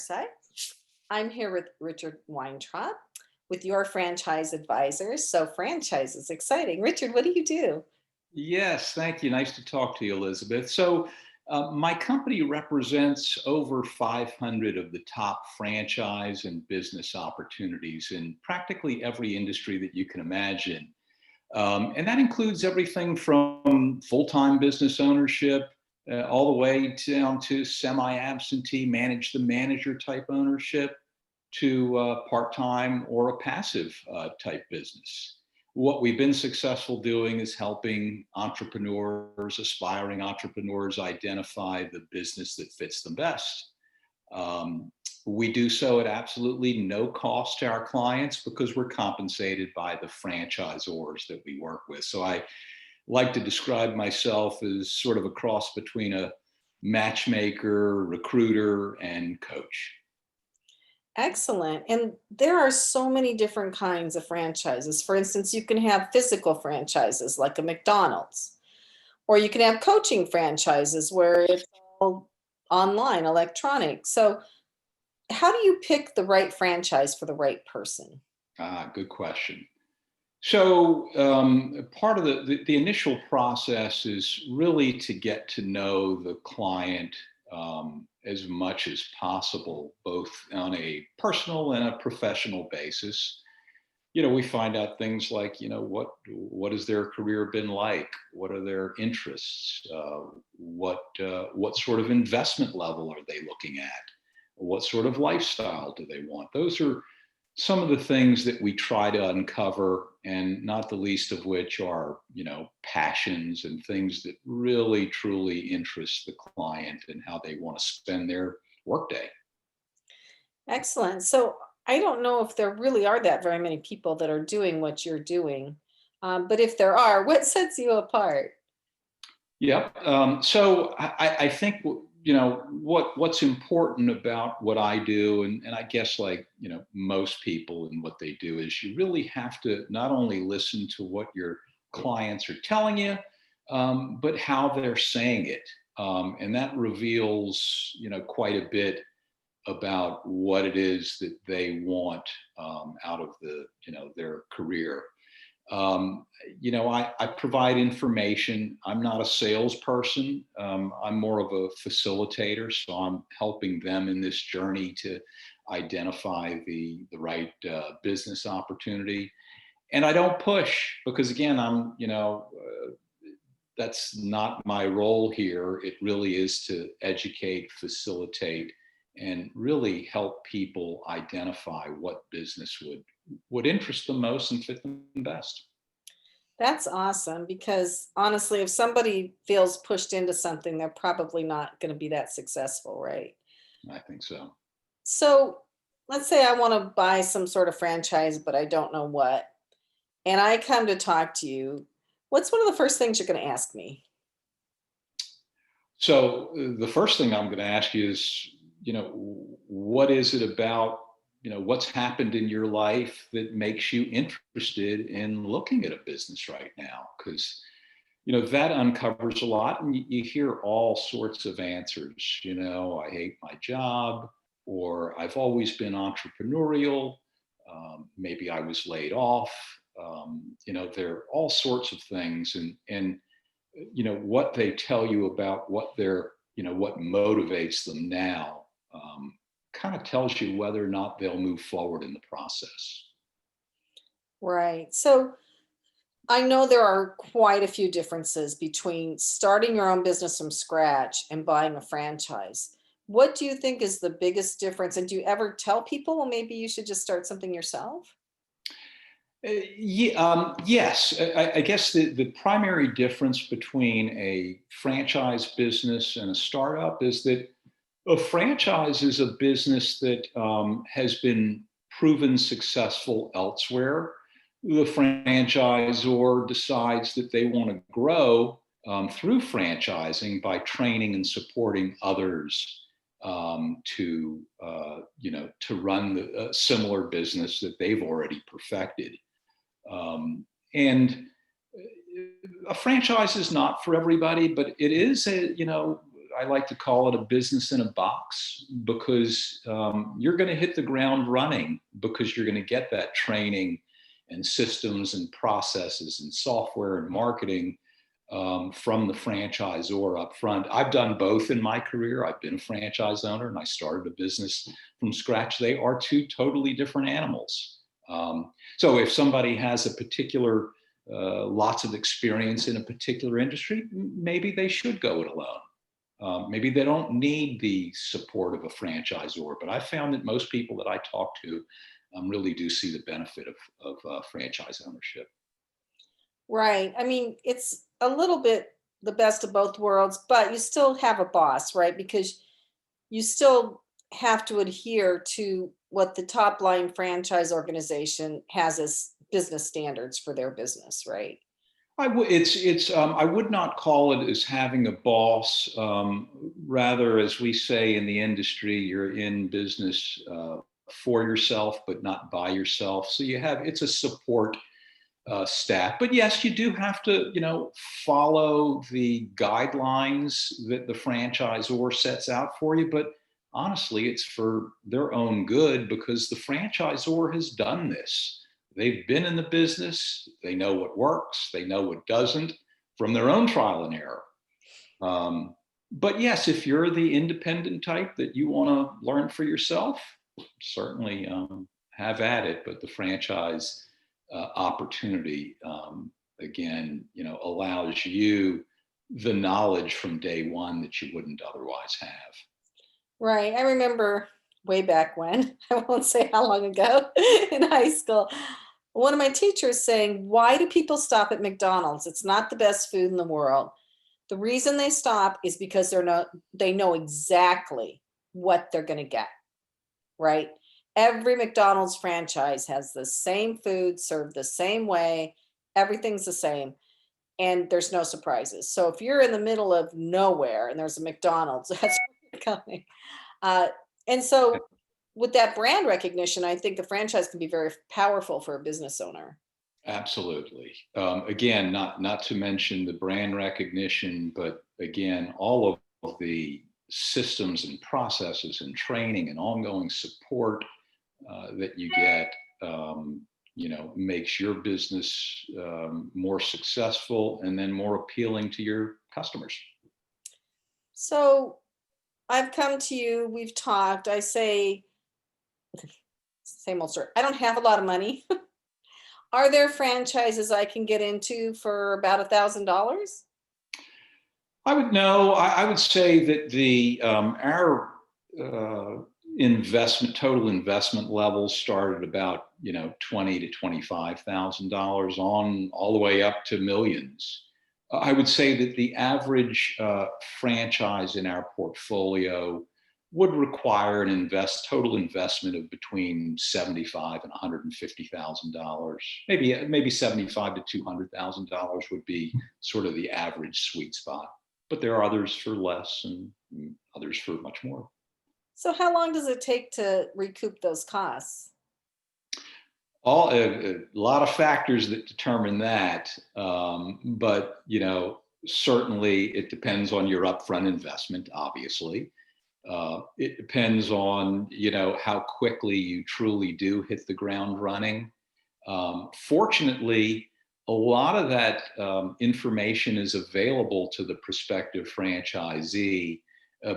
website. I'm here with Richard Weintraub with Your Franchise Advisors. So, franchise is exciting. Richard, what do you do? Yes, thank you. Nice to talk to you, Elizabeth. My company represents over 500 of the top franchise and business opportunities in practically every industry that you can imagine. And that includes everything from full-time business ownership all the way down to semi-absentee manage the manager type ownership to part-time or a passive type business. What we've been successful doing is helping entrepreneurs, aspiring entrepreneurs, identify the business that fits them best. Um, we do so at absolutely no cost to our clients because we're compensated by the franchisors that we work with. So I like to describe myself as sort of a cross between a matchmaker, recruiter, and coach. Excellent. And there are so many different kinds of franchises. For instance, you can have physical franchises like a McDonald's, or you can have coaching franchises where it's all online, electronic. So, how do you pick the right franchise for the right person? Good question. Part of the initial process is really to get to know the client as much as possible, both on a personal and a professional basis. We find out things like, what has their career been like? What are their interests? What sort of investment level are they looking at? What sort of lifestyle do they want? Those are some of the things that we try to uncover, and not the least of which are, passions and things that really truly interest the client and how they want to spend their workday. Excellent. So, I don't know if there really are that very many people that are doing what you're doing. But if there are, what sets you apart? Yep. I think what's important about what I do, and I guess like most people and what they do is you really have to not only listen to what your clients are telling you, but how they're saying it, and that reveals quite a bit about what it is that they want out of their career. I provide information. I'm not a salesperson. I'm more of a facilitator. So I'm helping them in this journey to identify the right business opportunity. And I don't push because, again, that's not my role here. It really is to educate, facilitate, and really help people identify what business would interest them most and fit them best. That's awesome because honestly, if somebody feels pushed into something, they're probably not going to be that successful, right? I think so. So let's say I want to buy some sort of franchise, but I don't know what, and I come to talk to you. What's one of the first things you're going to ask me? The first thing I'm going to ask you is, what is it about, what's happened in your life that makes you interested in looking at a business right now? Because, that uncovers a lot, and you hear all sorts of answers. I hate my job, or I've always been entrepreneurial. Maybe I was laid off. There are all sorts of things, and what they tell you about what motivates them now, kind of tells you whether or not they'll move forward in the process. Right. So I know there are quite a few differences between starting your own business from scratch and buying a franchise. What do you think is the biggest difference? And do you ever tell people, well, maybe you should just start something yourself? Yes, I guess the primary difference between a franchise business and a startup is that a franchise is a business that has been proven successful elsewhere. The franchisor decides that they want to grow through franchising by training and supporting others to run a similar business that they've already perfected. And a franchise is not for everybody, but it is I like to call it a business in a box, because you're going to hit the ground running, because you're going to get that training and systems and processes and software and marketing from the franchisor up front. I've done both in my career. I've been a franchise owner and I started a business from scratch. They are two totally different animals. So if somebody has a particular lots of experience in a particular industry, maybe they should go it alone. Maybe they don't need the support of a franchisor, but I found that most people that I talk to really do see the benefit of franchise ownership. Right. I mean, it's a little bit the best of both worlds, but you still have a boss, right? Because you still have to adhere to what the top line franchise organization has as business standards for their business, right? I would not call it as having a boss. Rather, as we say in the industry, you're in business for yourself, but not by yourself. So it's a support staff. But yes, you do have to, follow the guidelines that the franchisor sets out for you. But honestly, it's for their own good, because the franchisor has done this. They've been in the business. They know what works. They know what doesn't, from their own trial and error. But yes, if you're the independent type that you want to learn for yourself, certainly have at it. But the franchise opportunity, again, allows you the knowledge from day one that you wouldn't otherwise have. Right. I remember way back when, I won't say how long ago, in high school, one of my teachers saying, "Why do people stop at McDonald's? It's not the best food in the world. The reason they stop is because they know exactly what they're going to get." Right? Every McDonald's franchise has the same food served the same way. Everything's the same, and there's no surprises. So if you're in the middle of nowhere and there's a McDonald's, that's where you're coming. Uh, and so with that brand recognition, I think a franchise can be very powerful for a business owner. Absolutely. Again, not to mention the brand recognition, but again, all of the systems and processes and training and ongoing support that you get, makes your business more successful and then more appealing to your customers. So I've come to you, we've talked. I say, same old story. I don't have a lot of money. Are there franchises I can get into for about $1,000? I would say that the our total investment levels start at about $20,000 to $25,000 on all the way up to millions. I would say that the average franchise in our portfolio would require an total investment of between $75,000 and $150,000. Maybe $75,000 to $200,000 would be sort of the average sweet spot. But there are others for less and others for much more. So how long does it take to recoup those costs? A lot of factors that determine that, but certainly it depends on your upfront investment. Obviously, it depends on how quickly you truly do hit the ground running. Fortunately, a lot of that information is available to the prospective franchisee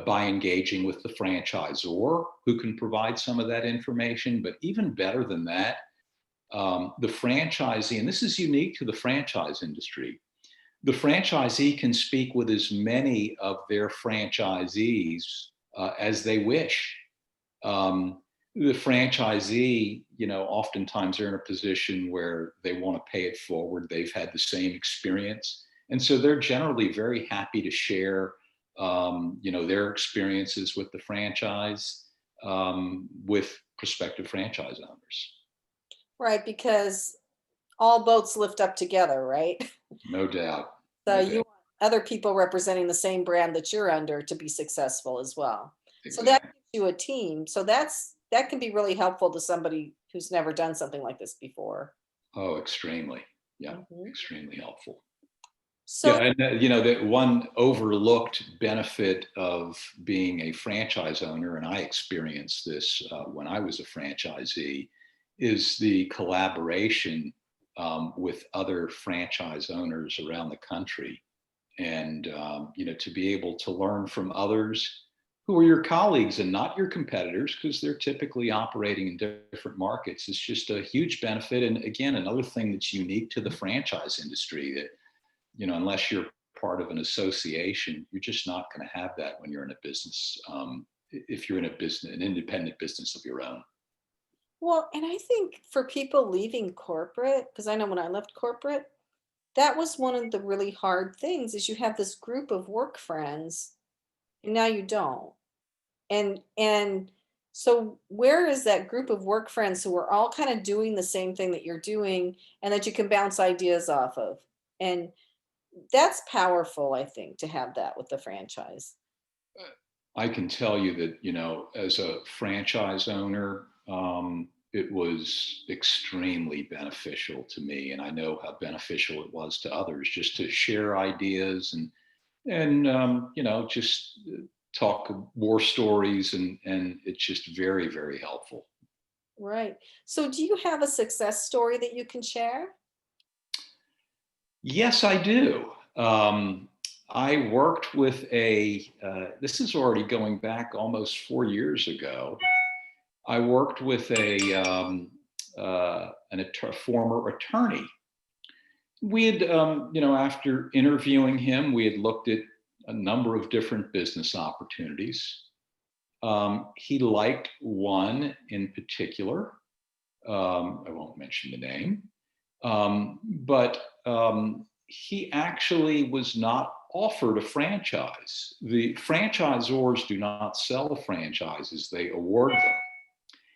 by engaging with the franchisor, who can provide some of that information. But even better than that, the franchisee, and this is unique to the franchise industry, the franchisee can speak with as many of their franchisees as they wish. The franchisee, oftentimes they're in a position where they want to pay it forward. They've had the same experience. And so they're generally very happy to share, their experiences with the franchise, with prospective franchise owners. Right, because all boats lift up together, right? No doubt. So No you doubt. want other people representing the same brand that you're under to be successful as well. So that Exactly. gives you a team. So that can be really helpful to somebody who's never done something like this before. Oh, extremely. Yeah, Mhm. extremely helpful. So Yeah, and that one overlooked benefit of being a franchise owner, and I experienced this when I was a franchisee, is the collaboration with other franchise owners around the country, and to be able to learn from others who are your colleagues and not your competitors, because they're typically operating in different markets, is just a huge benefit. And again, another thing that's unique to the franchise industry that unless you're part of an association, you're just not going to have that when you're in a business. If you're in a business, an independent business of your own. well, and I think for people leaving corporate, because I know when I left corporate, that was one of the really hard things is you have this group of work friends and now you don't. And so where is that group of work friends who are all kind of doing the same thing that you're doing and that you can bounce ideas off of? And that's powerful, I think, to have that with the franchise. I can tell you that, as a franchise owner, it was extremely beneficial to me. And I know how beneficial it was to others just to share ideas and just talk war stories. And it's just very, very helpful. Right. So do you have a success story that you can share? Yes, I do. I worked with this is already going back almost 4 years ago. I worked with a former attorney. We had, after interviewing him, we had looked at a number of different business opportunities. He liked one in particular. I won't mention the name, but he actually was not offered a franchise. The franchisors do not sell the franchises, they award them.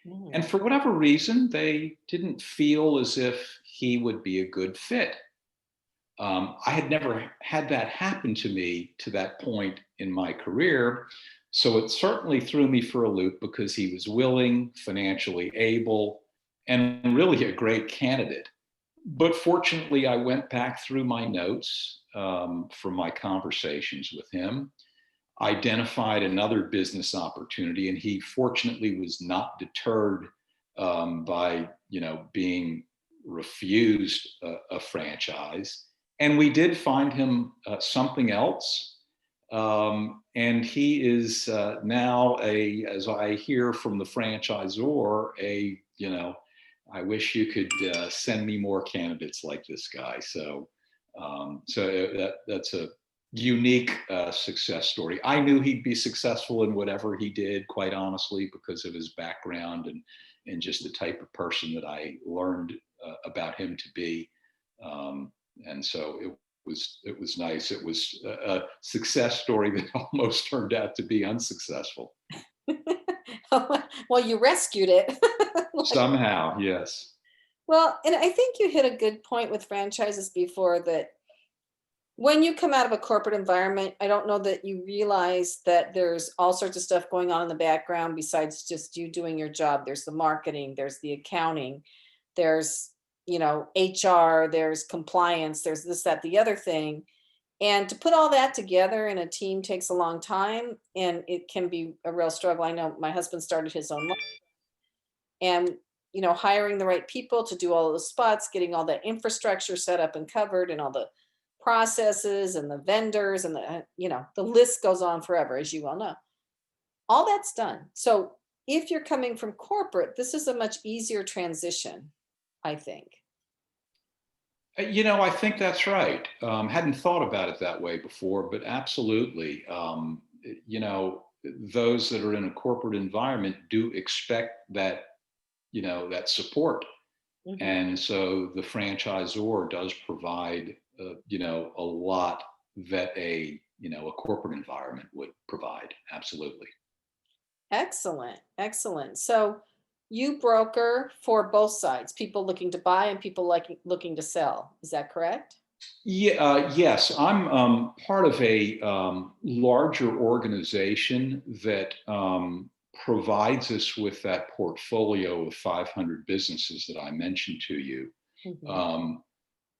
Mm. And for whatever reason, they didn't feel as if he would be a good fit. I had never had that happen to me to that point in my career. So it certainly threw me for a loop because he was willing, financially able, and really a great candidate. But fortunately, I went back through my notes from my conversations with him, identified another business opportunity, and he fortunately was not deterred by being refused a franchise. And we did find him something else. And he is now as I hear from the franchisor, I wish you could send me more candidates like this guy. So that's a unique success story. I knew he'd be successful in whatever he did, quite honestly, because of his background and just the type of person that I learned about him to be. And so it was nice. It was a success story that almost turned out to be unsuccessful. Well, you rescued it. Somehow, yes. Well, and I think you hit a good point with franchises before that when you come out of a corporate environment, I don't know that you realize that there's all sorts of stuff going on in the background besides just you doing your job. There's the marketing, there's the accounting, there's, HR, there's compliance, there's this, that, the other thing. And to put all that together in a team takes a long time and it can be a real struggle. I know my husband started his own and hiring the right people to do all the spots, getting all the infrastructure set up and covered and all the processes and the vendors and the list goes on forever, as you well know. All that's done. So if you're coming from corporate, this is a much easier transition, I think. I think that's right. Hadn't thought about it that way before, but absolutely. Those that are in a corporate environment do expect that support. Mhm. And so the franchisor does provide, a lot that a corporate environment would provide. Absolutely. Excellent. Excellent. So you broker for both sides, people looking to buy and people looking to sell. Is that correct? Yeah, yes, I'm part of a larger organization that provides us with that portfolio of 500 businesses that I mentioned to you. Mhm. Um,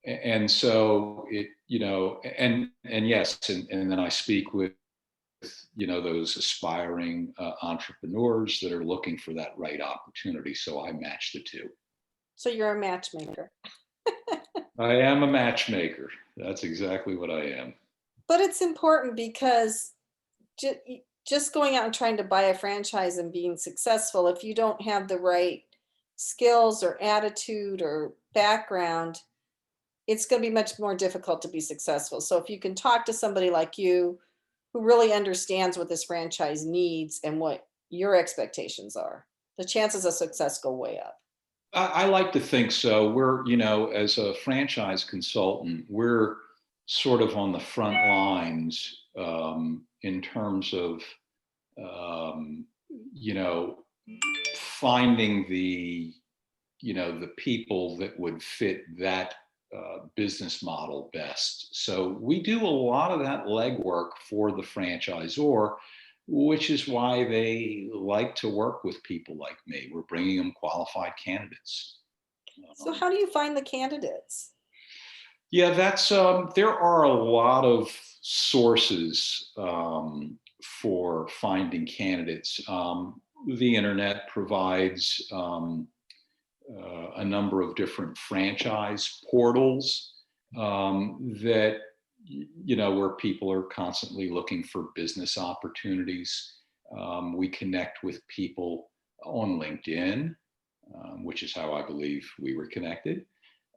And so it, and yes, and then I speak with, those aspiring entrepreneurs that are looking for that right opportunity. So I match the two. So you're a matchmaker. I am a matchmaker. That's exactly what I am. But it's important because just going out and trying to buy a franchise and being successful, if you don't have the right skills or attitude or background, it's going to be much more difficult to be successful. So if you can talk to somebody like you who really understands what this franchise needs and what your expectations are, the chances of success go way up. I like to think so. We're, as a franchise consultant, we're sort of on the front lines in terms of, um, you know, finding the people that would fit that business model best. So we do a lot of that legwork for the franchisor, which is why they like to work with people like me. We're bringing them qualified candidates. So how do you find the candidates? Yeah, that's there are a lot of sources for finding candidates. The internet provides a number of different franchise portals that where people are constantly looking for business opportunities. We connect with people on LinkedIn, which is how I believe we were connected.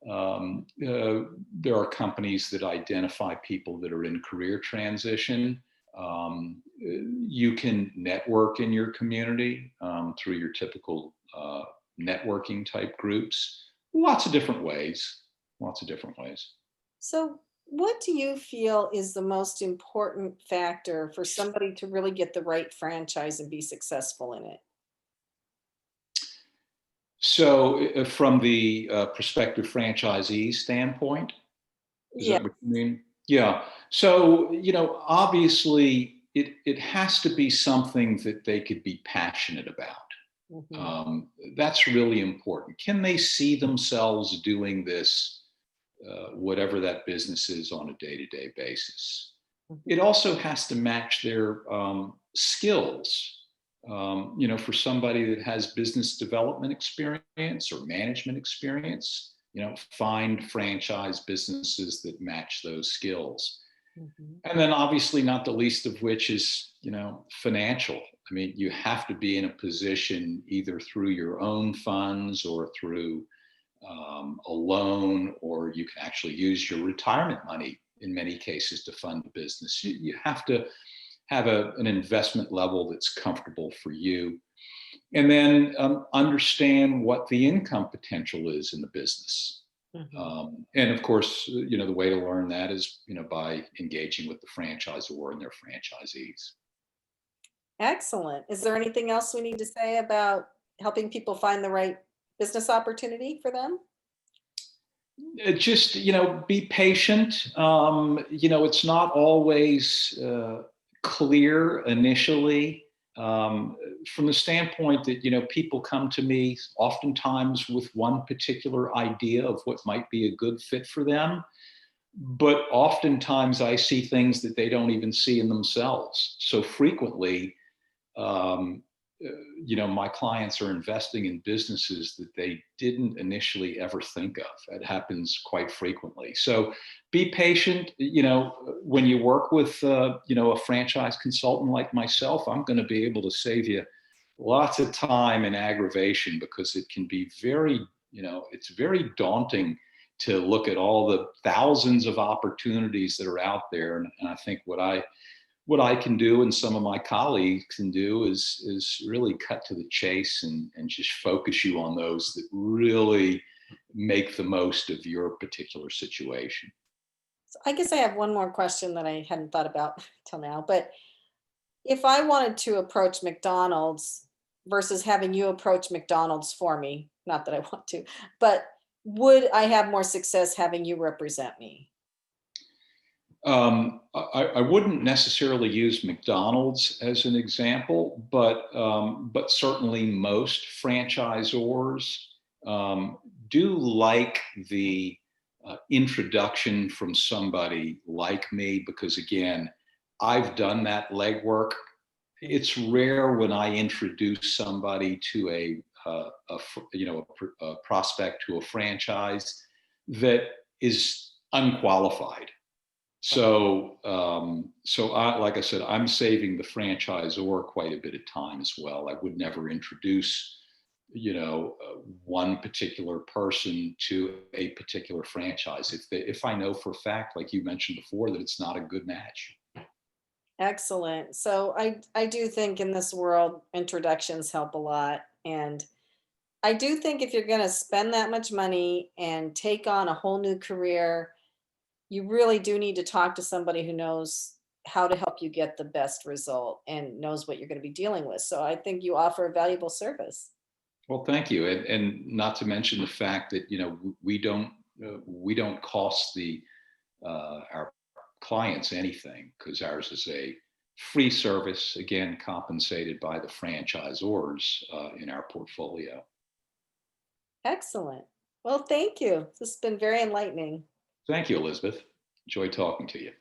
There are companies that identify people that are in career transition. You can network in your community through your typical networking type groups. Lots of different ways. Lots of different ways. So what do you feel is the most important factor for somebody to really get the right franchise and be successful in it? So, from the prospective franchisee standpoint, is Yeah. that what you mean? Yeah. So, obviously, it has to be something that they could be passionate about. Mhm. Um, that's really important. Can they see themselves doing this, whatever that business is, on a day-to-day basis? Mhm. It also has to match their skills. For somebody that has business development experience or management experience, find franchise businesses that match those skills. Mhm. And then obviously not the least of which is, financial. I mean, you have to be in a position either through your own funds or through a loan, or you can actually use your retirement money in many cases to fund the business. You have to have an investment level that's comfortable for you. And then understand what the income potential is in the business. Mhm. And of course, the way to learn that is, by engaging with the franchisor and their franchisees. Excellent. Is there anything else we need to say about helping people find the right business opportunity for them? Just, be patient. It's not always clear initially, from the standpoint that, people come to me oftentimes with one particular idea of what might be a good fit for them. But oftentimes I see things that they don't even see in themselves. So frequently, um, my clients are investing in businesses that they didn't initially ever think of. That happens quite frequently. So be patient. When you work with, a franchise consultant like myself, I'm going to be able to save you lots of time and aggravation, because it can be it's very daunting to look at all the thousands of opportunities that are out there. And I think what I can do and some of my colleagues can do is really cut to the chase and just focus you on those that really make the most of your particular situation. So I guess I have one more question that I hadn't thought about till now, but if I wanted to approach McDonald's versus having you approach McDonald's for me, not that I want to, but would I have more success having you represent me? I wouldn't necessarily use McDonald's as an example, but certainly most franchisors um, do like the introduction from somebody like me, because again, I've done that legwork. It's rare when I introduce somebody to a prospect to a franchise that is unqualified. Right. Like I said, I'm saving the franchisor quite a bit of time as well. I would never introduce, one particular person to a particular franchise if I know for a fact, like you mentioned before, that it's not a good match. Excellent. So I do think in this world introductions help a lot, and I do think if you're going to spend that much money and take on a whole new career, you really do need to talk to somebody who knows how to help you get the best result and knows what you're going to be dealing with. So I think you offer a valuable service. Well, thank you, and not to mention the fact that we don't cost our clients anything, because ours is a free service, again compensated by the franchisors in our portfolio. Excellent. Well, thank you. This has been very enlightening. Thank you, Elizabeth. Enjoy talking to you.